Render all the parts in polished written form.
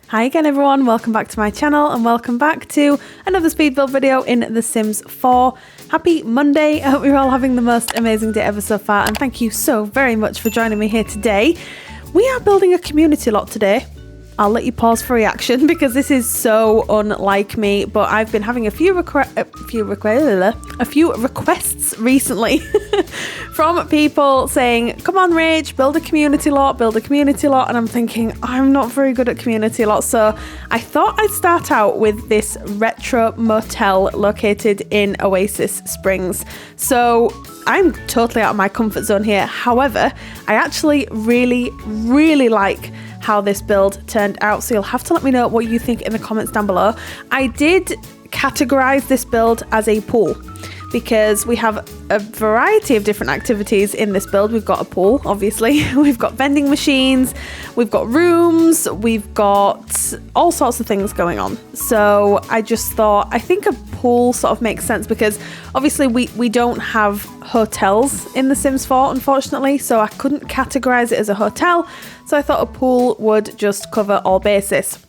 Hi again everyone, welcome back to my channel and welcome back to another speed build video in The Sims 4. Happy Monday, I hope you're all having the most amazing day ever so far, and thank you so very much for joining me here today. We are building a community lot today. I'll let you pause for reaction because this is so unlike me, but I've been having a few requests recently from people saying, come on Rach, build a community lot, and I'm thinking, I'm not very good at community lots, so I thought I'd start out with this retro motel located in Oasis Springs. So I'm totally out of my comfort zone here. However, I actually really like how this build turned out, so you'll have to let me know what you think in the comments down below. I did categorize this build as a pool because we have a variety of different activities in this build. We've got a pool, obviously, we've got vending machines, we've got rooms, we've got all sorts of things going on. So I just thought, I think a pool sort of makes sense because obviously we don't have hotels in The Sims 4, unfortunately, so I couldn't categorize it as a hotel, so I thought a pool would just cover all bases.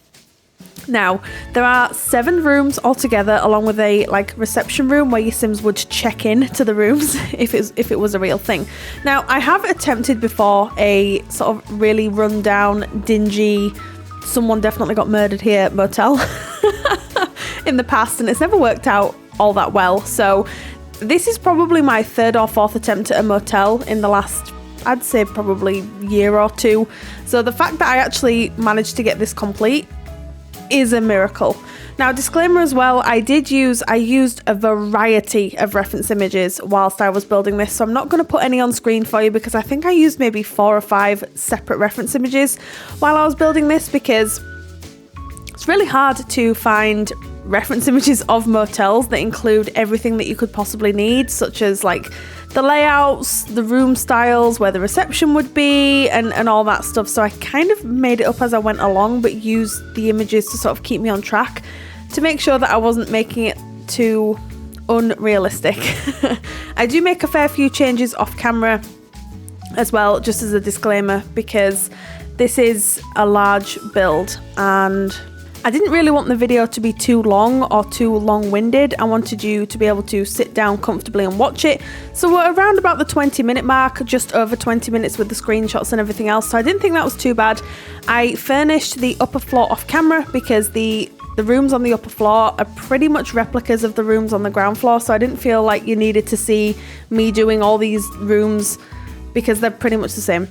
Now, there are 7 rooms altogether, along with a reception room where your Sims would check in to the rooms if it was a real thing. Now, I have attempted before a sort of really run-down, dingy, someone definitely got murdered here motel in the past, and it's never worked out all that well. So this is probably my 3rd or 4th attempt at a motel in the last, I'd say probably year or 2. So the fact that I actually managed to get this complete is a miracle. Now, disclaimer as well, I used a variety of reference images whilst I was building this, so I'm not going to put any on screen for you because I think I used maybe 4 or 5 separate reference images while I was building this, because it's really hard to find reference images of motels that include everything that you could possibly need, such as the layouts, the room styles, where the reception would be, and all that stuff. So I kind of made it up as I went along, but used the images to sort of keep me on track to make sure that I wasn't making it too unrealistic. I do make a fair few changes off camera as well, just as a disclaimer, because this is a large build and I didn't really want the video to be too long or too long-winded. I wanted you to be able to sit down comfortably and watch it. So we're around about the 20-minute mark, just over 20 minutes with the screenshots and everything else. So I didn't think that was too bad. I furnished the upper floor off camera because the rooms on the upper floor are pretty much replicas of the rooms on the ground floor. So I didn't feel like you needed to see me doing all these rooms because they're pretty much the same.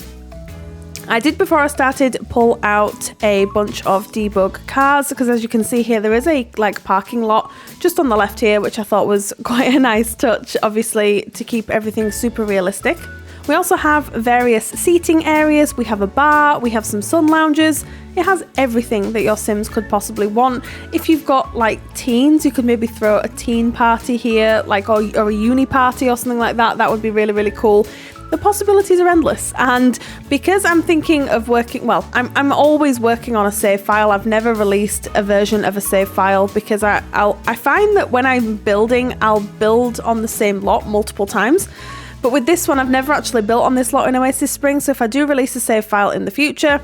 I did, before I started, pull out a bunch of debug cars because, as you can see here, there is a parking lot just on the left here, which I thought was quite a nice touch, obviously, to keep everything super realistic. We also have various seating areas. We have a bar, we have some sun lounges. It has everything that your Sims could possibly want. If you've got teens, you could maybe throw a teen party here, or a uni party or something like that. That would be really cool. The possibilities are endless, and because I'm thinking of working, well, I'm always working on a save file. I've never released a version of a save file because I find that when I'm building, I'll build on the same lot multiple times. But with this one, I've never actually built on this lot in Oasis Springs, so if I do release a save file in the future,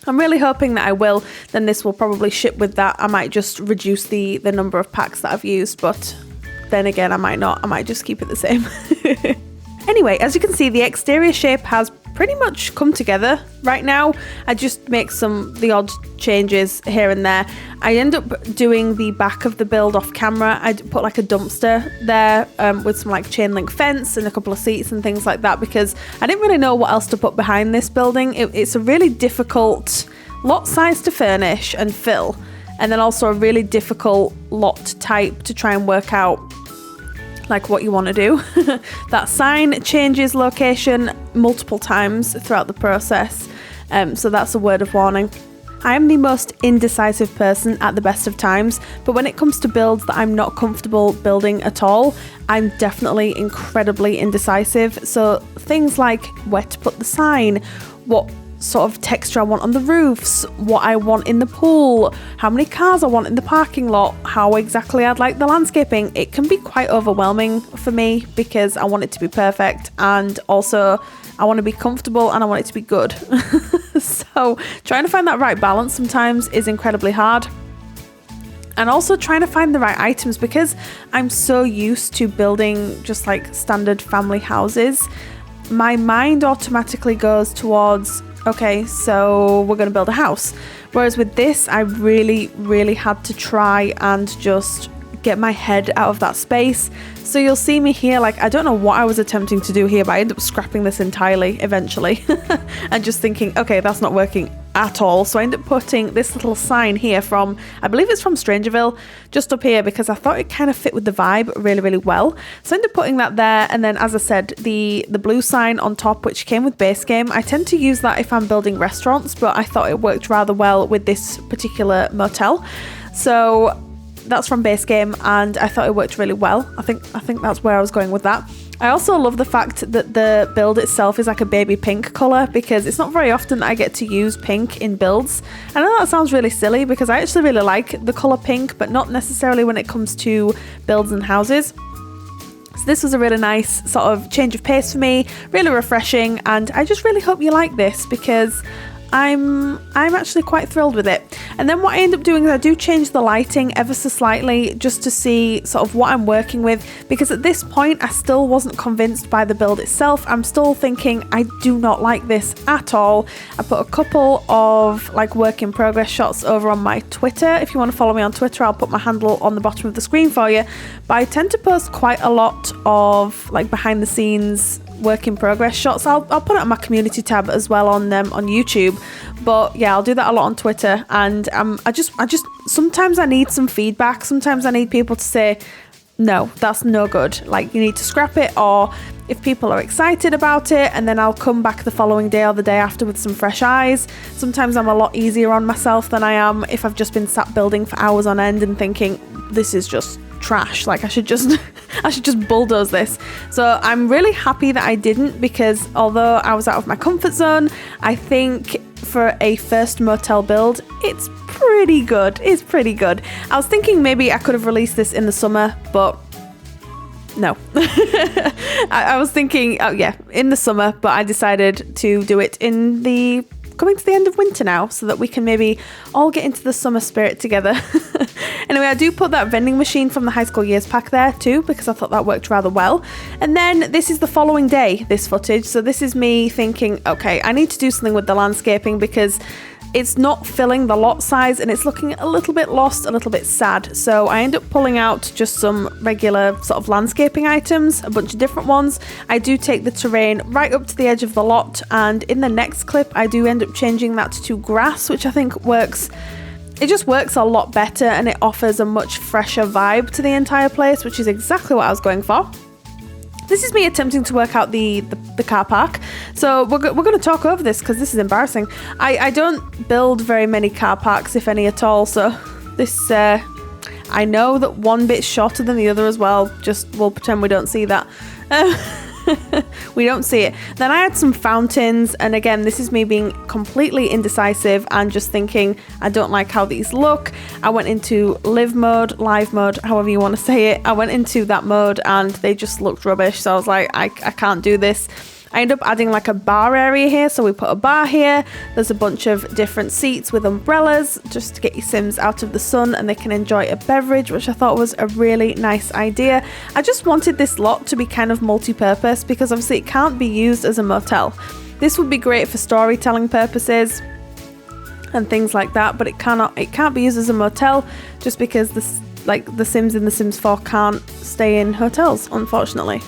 I'm really hoping that I will, then this will probably ship with that. I might just reduce the number of packs that I've used, but then again, I might not. I might just keep it the same. Anyway, as you can see, the exterior shape has pretty much come together right now. I just make the odd changes here and there. I end up doing the back of the build off camera. I put a dumpster there with some chain link fence and a couple of seats and things like that because I didn't really know what else to put behind this building. It's a really difficult lot size to furnish and fill, and then also a really difficult lot type to try and work out what you want to do. That sign changes location multiple times throughout the process, so that's a word of warning. I am the most indecisive person at the best of times, but when it comes to builds that I'm not comfortable building at all, I'm definitely incredibly indecisive. So things like where to put the sign, what sort of texture I want on the roofs, what I want in the pool, how many cars I want in the parking lot, how exactly I'd like the landscaping. It can be quite overwhelming for me because I want it to be perfect, and also I want to be comfortable and I want it to be good. So trying to find that right balance sometimes is incredibly hard. And also trying to find the right items, because I'm so used to building just like standard family houses. My mind automatically goes towards, okay, so we're going to build a house. Whereas with this, I really, really had to try and just get my head out of that space. So you'll see me here, like, I don't know what I was attempting to do here, but I ended up scrapping this entirely eventually and just thinking, okay, that's not working at all. So I ended up putting this little sign here from, I believe it's from Strangerville, just up here, because I thought it kind of fit with the vibe really, really well. So I ended up putting that there. And then, as I said, the blue sign on top, which came with base game. I tend to use that if I'm building restaurants, but I thought it worked rather well with this particular motel. So that's from base game, and I thought it worked really well. I think that's where I was going with that. I also love the fact that the build itself is like a baby pink colour, because it's not very often that I get to use pink in builds. I know that sounds really silly, because I actually really like the colour pink, but not necessarily when it comes to builds and houses. So this was a really nice sort of change of pace for me, really refreshing, and I just really hope you like this, because I'm actually quite thrilled with it. And then what I end up doing is I do change the lighting ever so slightly, just to see sort of what I'm working with, because at this point I still wasn't convinced by the build itself. I'm still thinking I do not like this at all. I put a couple of like work in progress shots over on my Twitter. If you want to follow me on Twitter, I'll put my handle on the bottom of the screen for you. But I tend to post quite a lot of like behind the scenes work in progress shots. I'll put it on my community tab as well on YouTube, but yeah, I'll do that a lot on Twitter. And I just sometimes I need some feedback. Sometimes I need people to say, no, that's no good, like you need to scrap it, or if people are excited about it, and then I'll come back the following day or the day after with some fresh eyes. Sometimes I'm a lot easier on myself than I am if I've just been sat building for hours on end and thinking this is just trash, like I should just bulldoze this. So I'm really happy that I didn't, because although I was out of my comfort zone, I think for a first motel build, it's pretty good. I was thinking maybe I could have released this in the summer, but no. I was thinking, oh yeah, in the summer, but I decided to do it coming to the end of winter now, so that we can maybe all get into the summer spirit together. Anyway, I do put that vending machine from the high school years pack there too, because I thought that worked rather well. And then this is the following day, this footage. So this is me thinking, okay, I need to do something with the landscaping, because it's not filling the lot size and it's looking a little bit lost, a little bit sad. So I end up pulling out just some regular sort of landscaping items, a bunch of different ones. I do take the terrain right up to the edge of the lot, and in the next clip I do end up changing that to grass, which I think works. It just works a lot better, and it offers a much fresher vibe to the entire place, which is exactly what I was going for. This is me attempting to work out the car park. So we're going to talk over this, because this is embarrassing. I don't build very many car parks, if any at all. So this, I know that one bit's shorter than the other as well. Just we'll pretend we don't see that. We don't see it. Then I had some fountains, and again, this is me being completely indecisive and just thinking I don't like how these look. I went into live mode, however you want to say it. I went into that mode and they just looked rubbish, so I was like, I can't do this. I end up adding like a bar area here, so we put a bar here. There's a bunch of different seats with umbrellas just to get your Sims out of the sun and they can enjoy a beverage, which I thought was a really nice idea. I just wanted this lot to be kind of multi-purpose, because obviously it can't be used as a motel. This would be great for storytelling purposes and things like that, but it can't be used as a motel, just because the Sims in The Sims 4 can't stay in hotels, unfortunately.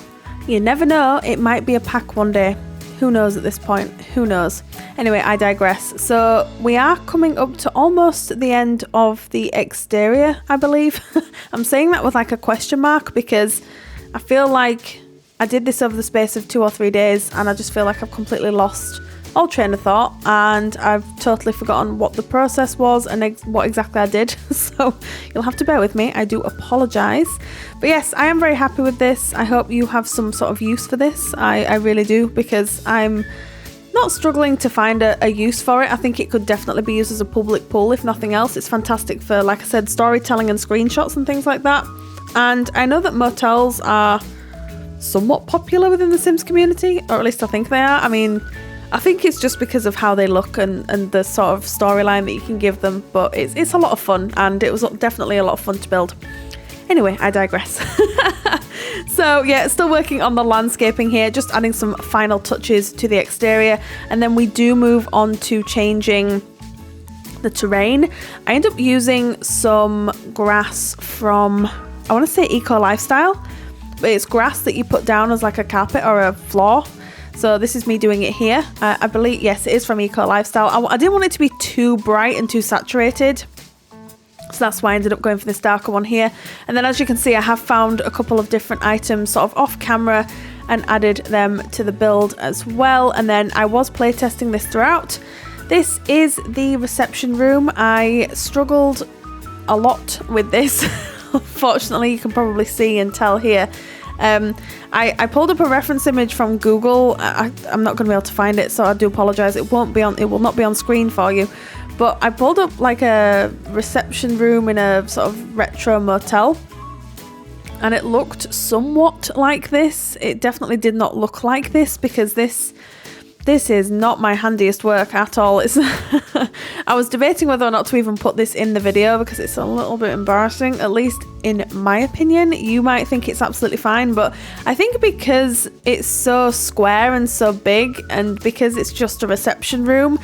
You never know, it might be a pack one day. Who knows at this point? Who knows? Anyway, I digress. So we are coming up to almost the end of the exterior, I believe. I'm saying that with like a question mark, because I feel like I did this over the space of 2 or 3 days, and I just feel like I've completely lost all train of thought, and I've totally forgotten what the process was and what exactly I did. So you'll have to bear with me. I do apologise. But yes, I am very happy with this. I hope you have some sort of use for this. I really do, because I'm not struggling to find a use for it. I think it could definitely be used as a public pool, if nothing else. It's fantastic for, like I said, storytelling and screenshots and things like that. And I know that motels are somewhat popular within the Sims community, or at least I think they are. I mean, I think it's just because of how they look and the sort of storyline that you can give them, but it's a lot of fun, and it was definitely a lot of fun to build. Anyway, I digress. So yeah, still working on the landscaping here, just adding some final touches to the exterior, and then we do move on to changing the terrain. I end up using some grass from, I want to say Eco Lifestyle, but it's grass that you put down as like a carpet or a floor. So this is me doing it here. I believe, yes, it is from Eco Lifestyle. I didn't want it to be too bright and too saturated, so that's why I ended up going for this darker one here. And then as you can see, I have found a couple of different items sort of off camera and added them to the build as well. And then I was playtesting this throughout. This is the reception room. I struggled a lot with this. Unfortunately, you can probably see and tell here. I pulled up a reference image from Google. I'm not going to be able to find it, so I do apologize. It will not be on screen for you. But I pulled up like a reception room in a sort of retro motel, and it looked somewhat like this. It definitely did not look like this, because this is not my handiest work at all. I was debating whether or not to even put this in the video, because it's a little bit embarrassing, at least in my opinion. You might think it's absolutely fine, but I think because it's so square and so big, and because it's just a reception room,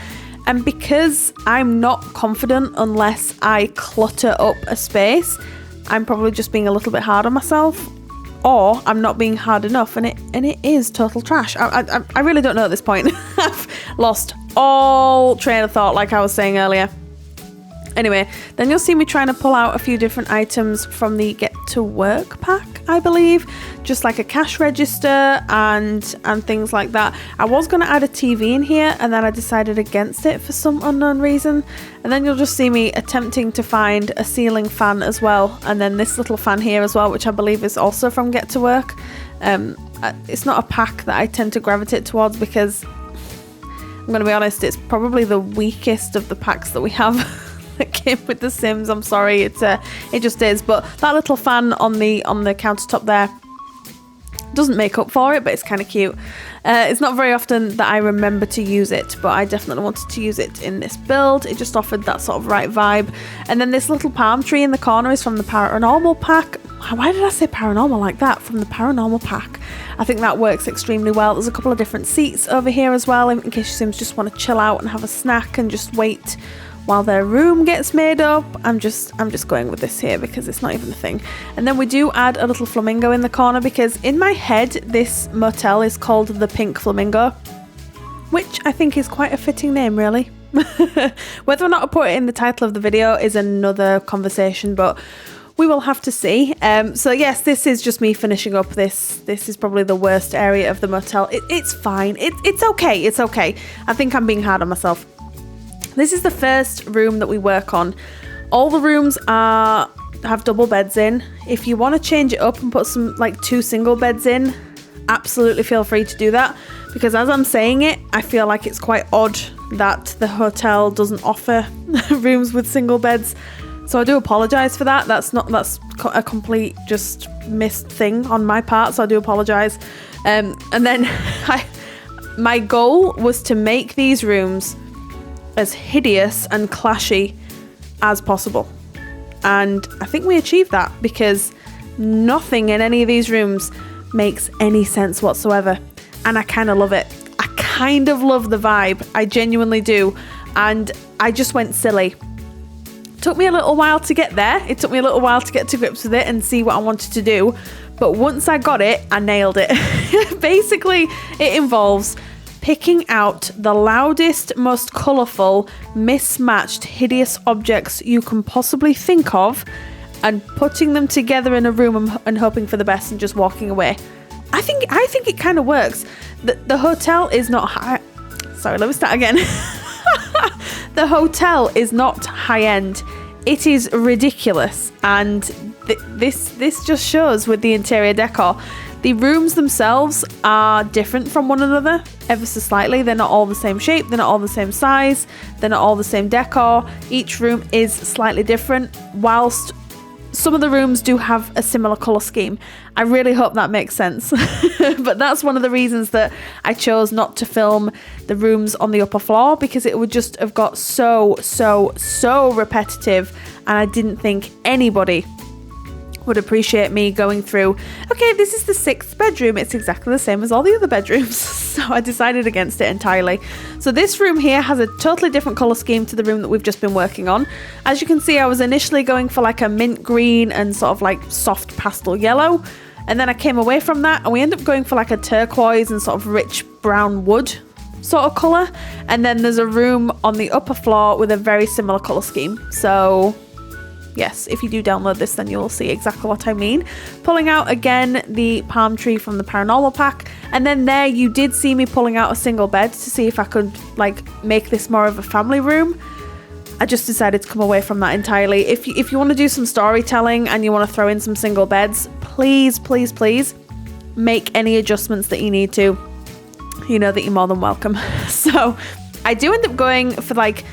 and because I'm not confident unless I clutter up a space, I'm probably just being a little bit hard on myself, or I'm not being hard enough, and it is total trash. I really don't know at this point. I've lost all train of thought, like I was saying earlier. Anyway, then you'll see me trying to pull out a few different items from the Get to Work pack, I believe, just like a cash register and things like that. I was going to add a TV in here, and then I decided against it for some unknown reason. And then you'll just see me attempting to find a ceiling fan as well, and then this little fan here as well, which I believe is also from Get to Work. It's not a pack that I tend to gravitate towards, because I'm going to be honest, it's probably the weakest of the packs that we have. That came with The Sims. I'm sorry, it just is. But that little fan on the countertop there doesn't make up for it, but it's kind of cute. It's not very often that I remember to use it, but I definitely wanted to use it in this build. It just offered that sort of right vibe. And then this little palm tree in the corner is from the Paranormal pack. Why did I say paranormal like that? From the Paranormal pack. I think that works extremely well. There's a couple of different seats over here as well, in case your Sims just want to chill out and have a snack and just wait while their room gets made up. I'm just going with this here because it's not even a thing. And then we do add a little flamingo in the corner, because in my head this motel is called the Pink Flamingo, which I think is quite a fitting name, really. Whether or not I put it in the title of the video is another conversation, but we will have to see. So yes, this is just me finishing up this. This is probably the worst area of the motel. It's fine. It's okay. It's okay. I think I'm being hard on myself. This is the first room that we work on. All the rooms have double beds in. If you want to change it up and put some like 2 single beds in, absolutely feel free to do that, because as I'm saying it, I feel like it's quite odd that the hotel doesn't offer rooms with single beds. So I do apologize for that. That's a complete just missed thing on my part, so I do apologize. And then my goal was to make these rooms as hideous and clashy as possible, and I think we achieved that, because nothing in any of these rooms makes any sense whatsoever, and I kind of love it. I kind of love the vibe, I genuinely do, and I just went silly. Took me a little while to get there. It took me a little while to get to grips with it and see what I wanted to do, but once I got it, I nailed it. Basically, it involves picking out the loudest, most colourful, mismatched, hideous objects you can possibly think of, and putting them together in a room and hoping for the best and just walking away. I think it kind of works. The hotel is not high. Sorry, let me start again. The hotel is not high end. It is ridiculous, and this just shows with the interior decor. The rooms themselves are different from one another. ever so slightly. They're not all the same shape, they're not all the same size, they're not all the same decor. Each room is slightly different, whilst some of the rooms do have a similar colour scheme. I really hope that makes sense. But that's one of the reasons that I chose not to film the rooms on the upper floor, because it would just have got so repetitive, and I didn't think anybody would appreciate me going through, okay, this is the 6th bedroom, it's exactly the same as all the other bedrooms. So I decided against it entirely. So this room here has a totally different colour scheme to the room that we've just been working on. As you can see, I was initially going for like a mint green and sort of like soft pastel yellow, and then I came away from that and we ended up going for like a turquoise and sort of rich brown wood sort of colour. And then there's a room on the upper floor with a very similar colour scheme. So yes, if you do download this, then you'll see exactly what I mean. Pulling out again the palm tree from the paranormal pack, and then there you did see me pulling out a single bed to see if I could like make this more of a family room. I just decided to come away from that entirely. If you want to do some storytelling and you want to throw in some single beds, please make any adjustments that you need to. You know that you're more than welcome. So I do end up going for like,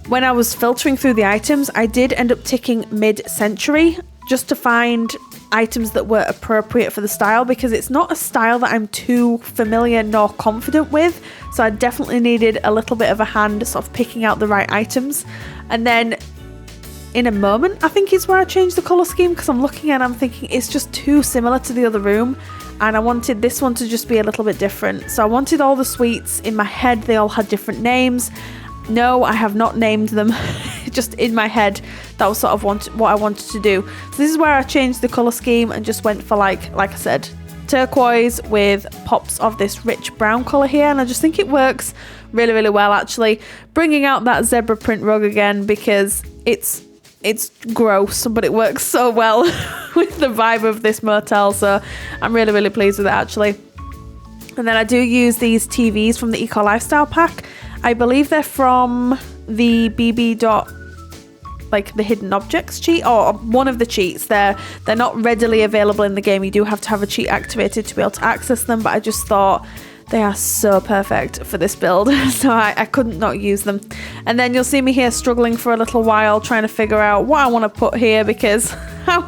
when I was filtering through the items, I did end up ticking mid-century just to find items that were appropriate for the style, because it's not a style that I'm too familiar nor confident with. So I definitely needed a little bit of a hand sort of picking out the right items. And then in a moment, I think is where I changed the colour scheme, because I'm looking and I'm thinking it's just too similar to the other room. And I wanted this one to just be a little bit different. So I wanted all the suites in my head, they all had different names. No, I have not named them. Just in my head, that was sort of what I wanted to do. So this is where I changed the colour scheme and just went for like I said, turquoise with pops of this rich brown colour here. And I just think it works really well, actually. Bringing out that zebra print rug again, because it's gross, but it works so well with the vibe of this motel. So I'm really pleased with it, actually. And then I do use these TVs from the Eco Lifestyle pack. I believe they're from the BB. Like the hidden objects cheat, or one of the cheats. They're not readily available in the game. You do have to have a cheat activated to be able to access them, but I just thought they are so perfect for this build. So I couldn't not use them. And then you'll see me here struggling for a little while, trying to figure out what I want to put here, because I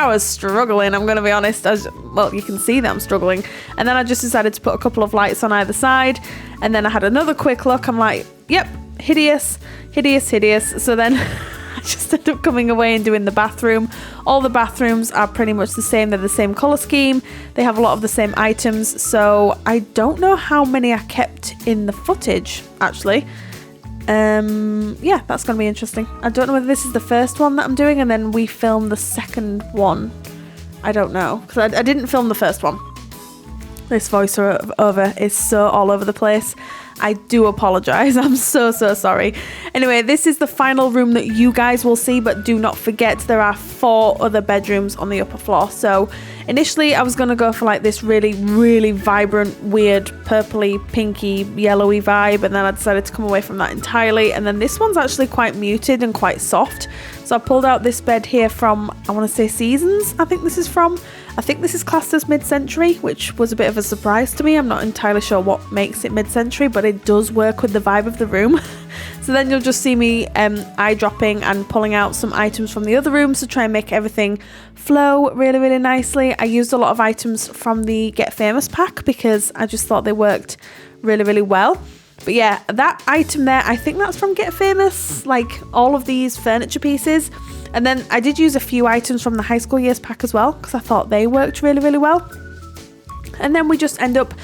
was struggling, I'm going to be honest. Well, you can see that I'm struggling. And then I just decided to put a couple of lights on either side. And then I had another quick look. I'm like, yep, hideous. So then I just ended up coming away and doing the bathroom. All the bathrooms are pretty much the same. They're the same colour scheme. They have a lot of the same items. So I don't know how many I kept in the footage, actually. Yeah, that's going to be interesting. I don't know whether this is the first one that I'm doing and then we film the second one. I don't know, because I didn't film the first one. This voiceover is so all over the place. I do apologise. I'm so sorry. Anyway, this is the final room that you guys will see, but do not forget there are 4 other bedrooms on the upper floor. So initially I was going to go for like this really vibrant, weird, purpley, pinky, yellowy vibe, and then I decided to come away from that entirely. And then this one's actually quite muted and quite soft. So I pulled out this bed here from, I want to say Seasons, I think this is from. I think this is classed as mid-century, which was a bit of a surprise to me. I'm not entirely sure what makes it mid-century, but it does work with the vibe of the room. So then you'll just see me eye-dropping and pulling out some items from the other rooms to try and make everything flow really nicely. I used a lot of items from the Get Famous pack because I just thought they worked really well. But yeah, that item there, I think that's from Get Famous, like all of these furniture pieces. And then I did use a few items from the High School Years pack as well, because I thought they worked really well. And then we just end up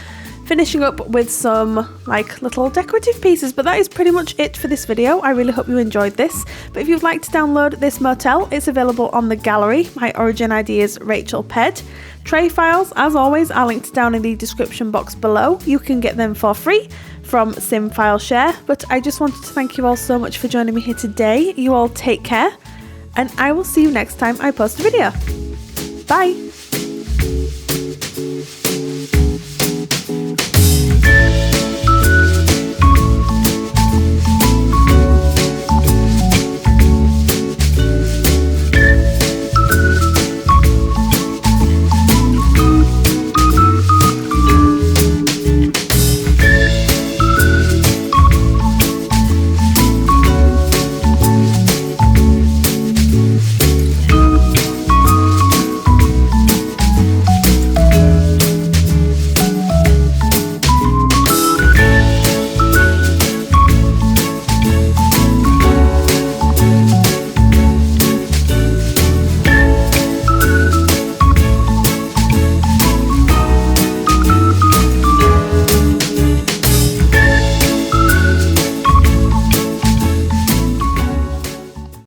finishing up with some like little decorative pieces, but that is pretty much it for this video. I really hope you enjoyed this. But if you'd like to download this motel, it's available on the gallery. My origin ID is RachelPedd. Tray files, as always, are linked down in the description box below. You can get them for free from SimFileShare. But I just wanted to thank you all so much for joining me here today. You all take care, and I will see you next time I post a video. Bye!